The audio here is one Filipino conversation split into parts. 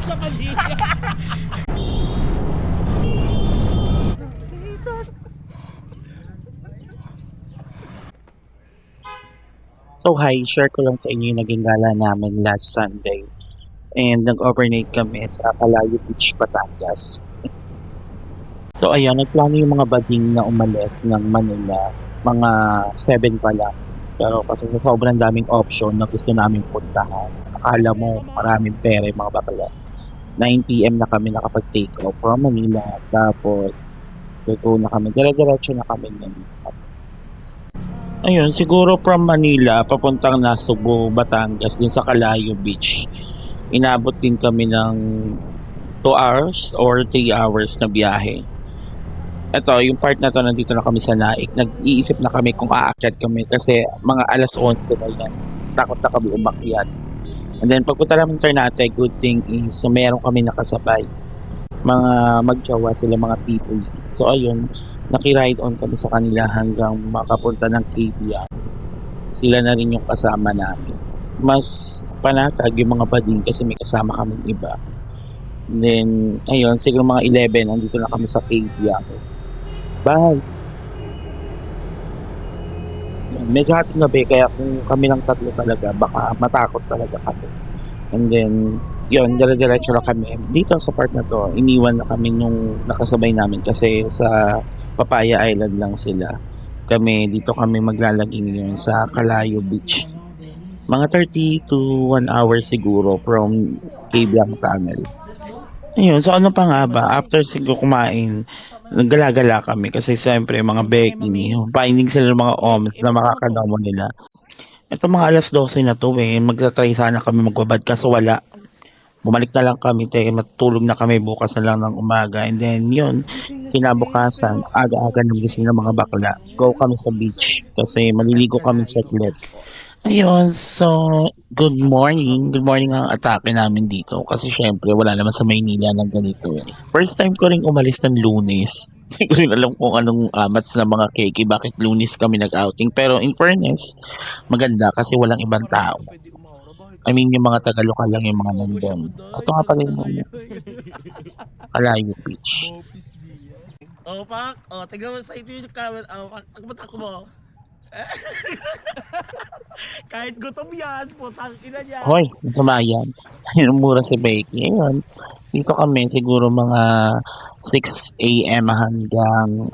Siya mali. So hi, share ko lang sa inyo yung naging gala namin last Sunday. And nag-overnight kami sa Calayo Beach, Batangas. So ayan, nagplano yung mga bading na umalis ng Manila, mga 7 pa lang. Pero kasi sa sobrang daming option na gusto namin puntahan, akala mo maraming pera yung mga bakla. 9 p.m. na kami nakapag-take off from Manila. Tapos, tuto na kami. Dire-diretso na kami nun. Ayun, siguro from Manila, papuntang Nasugbu, Batangas, dun sa Calayo Beach. Inabot din kami ng 2 hours or 3 hours na biyahe. Ito, yung part na to, nandito na kami sa Naik. Nag-iisip na kami kung aakyat kami kasi mga alas 11 na yan. Takot na kami umakyat. And then, pagpunta namin Ternate, good thing is meron kami nakasabay. Mga magjawa sila, mga people. So, ayun, nakiride on kami sa kanila hanggang makapunta ng KBR. Sila na rin yung kasama namin. Mas panatag yung mga bading kasi may kasama kaming iba. And then, ayun, siguro mga 11, andito na kami sa KBR. Bye! Yan, medyo hating gabi, kaya kung kami lang tatlo talaga, baka matakot talaga kami. And then, yun, dire-diretso na kami. Dito sa part na to, iniwan na kami nung nakasabay namin kasi sa Papaya Island lang sila. Dito kami maglalaging yun sa Calayo Beach. Mga 30 to 1 hour siguro from KBM Tunnel. Ayun, so ano pa nga ba? After siguro kumain, nagala-gala kami kasi siyempre mga Becky, finding sila ng mga OMS na makakadamo nila. Ito mga alas 12 na to magta-try sana kami magbabad kaso wala. Bumalik na lang kami, matulog na kami bukas na lang ng umaga. And then yun, kinabukasan, aga-aga nagising ng mga bakla. Go kami sa beach kasi maliligo kami sa cliff. Ayun, so good morning. Good morning ang atake namin dito kasi syempre wala naman sa Maynila ng ganito eh. First time ko rin umalis ng Lunes. Hindi ko rin alam kung anong amats ng mga keke, bakit Lunes kami nag-outing. Pero in fairness, maganda kasi walang ibang tao. I mean, yung mga Tagaloka lang yung mga nandun. Ito nga pala yung Calayo Beach. Oh, Pak. Oh, tignan mo sa ito yung camera. Oh, Pak. Takbo mo. Kahit gutom yan, putang ina niya. Hoy, masama yan. Ayun, mura si Becky. Ayun, dito kami siguro mga 6 a.m. hanggang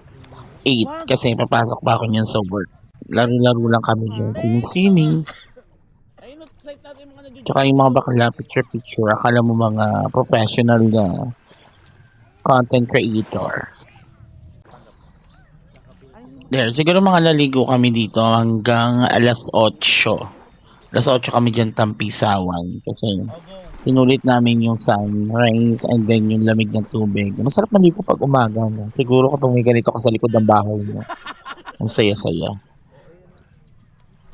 8 kasi papasok pa ako niyan sa work. Laro-laro lang kami dyan. Swimming. Tsaka yung mga bakla, picture-picture. Akala mo mga professional na content creator. There, siguro mga naligo kami dito hanggang alas 8. Alas 8 kami dyan tampisawan kasi sinulit namin yung sunrise and then yung lamig ng tubig. Masarap maligo pag umaga. No? Siguro kapag may ganito ka sa likod ng bahay mo. Ang saya-saya.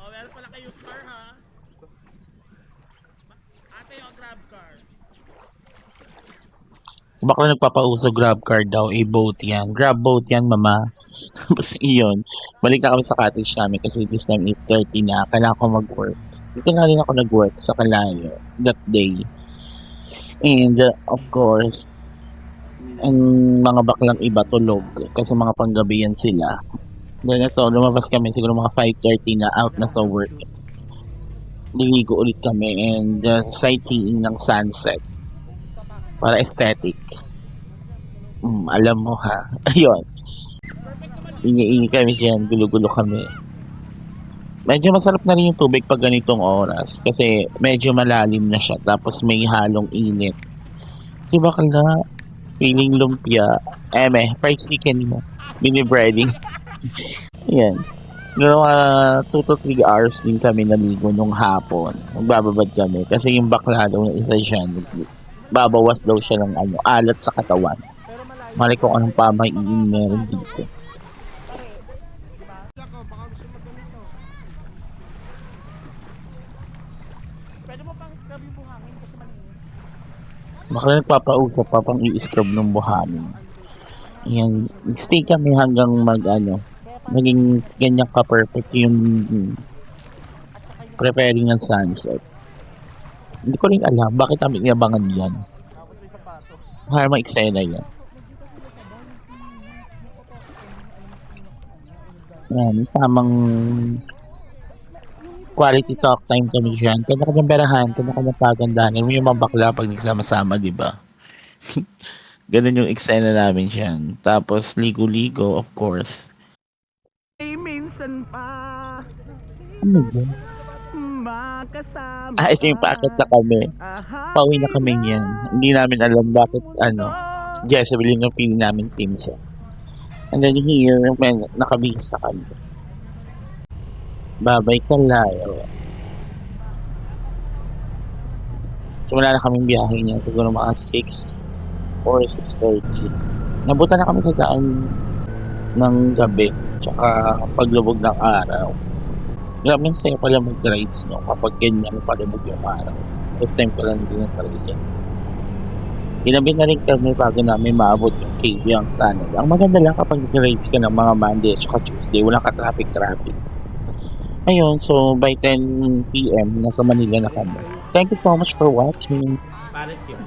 Oh, meron pala kayong car ha. Ate, yung grab car. Baka nagpapauso grab car daw, boat yan. Grab boat yan, mama. Tapos iyon, balik na kami sa cottage namin kasi this time 8:30 na, kailangan ko mag-work. Dito na rin ako nag-work sa Calayo that day. And of course, ang mga baklang iba tulog kasi mga panggabi yan sila. Then ito, lumabas kami siguro mga 5:30 na, out na sa work. Niligo ulit kami and sightseeing ng sunset para aesthetic. Alam mo ha. Ayun. Ingi-ingi kami dyan, gulo-gulo kami. Medyo masarap na rin yung tubig pag ganitong oras kasi medyo malalim na siya tapos may halong init. Si bakla, feeling lumpia, fried chicken na, mini breading. Yan. Pero 2 to 3 hours din kami naligo nung hapon. Magbababad kami kasi yung bakla daw na isa dyan, babawas daw siya ng alat sa katawan. Mali kung anong pamahiin meron dito. Pwede mo pang scrub yung buhangin kasi malinis. Baka nagpapausap pa pang i-scrub ng buhangin. Ayan, stay kami hanggang maging ganyan ka-perfect yung preparing ng sunset. Hindi ko rin alam bakit namin inabangan yan. Para ma-eksena yan. Yan, tamang quality talk time kami dyan. Kanya-kanyang berahan, kanya-kanyang pagandahan. Yung mga bakla pag nagsama-sama, di ba? Ganun yung eksena namin dyan. Tapos, ligo-ligo, of course. Minsan pa Ano yun? makasama. Ito yung paakit na kami. Pauwi na kami niyan. Hindi namin alam bakit, Jezebel yung pili namin teams. And then here, nakabihis na kami. Babay ka layo. Simula na kaming biyahe niya. Siguro mga 6 or 6:30. Nabutan na kami sa daan ng gabi. Tsaka paglubog ng araw. Grabe yung saya pala mag-rides, no? Kapag ganyan palubog yung araw. First time ko lang din na-try yan. Ginabi na rin kami bago namin maabot yung cave yung Canada. Ang maganda lang kapag nag-rides ka ng mga Monday at saka Tuesday, walang ka-traffic. Ayun, so by 10 PM, nasa Manila na kami. Thank you so much for watching. Palit yun.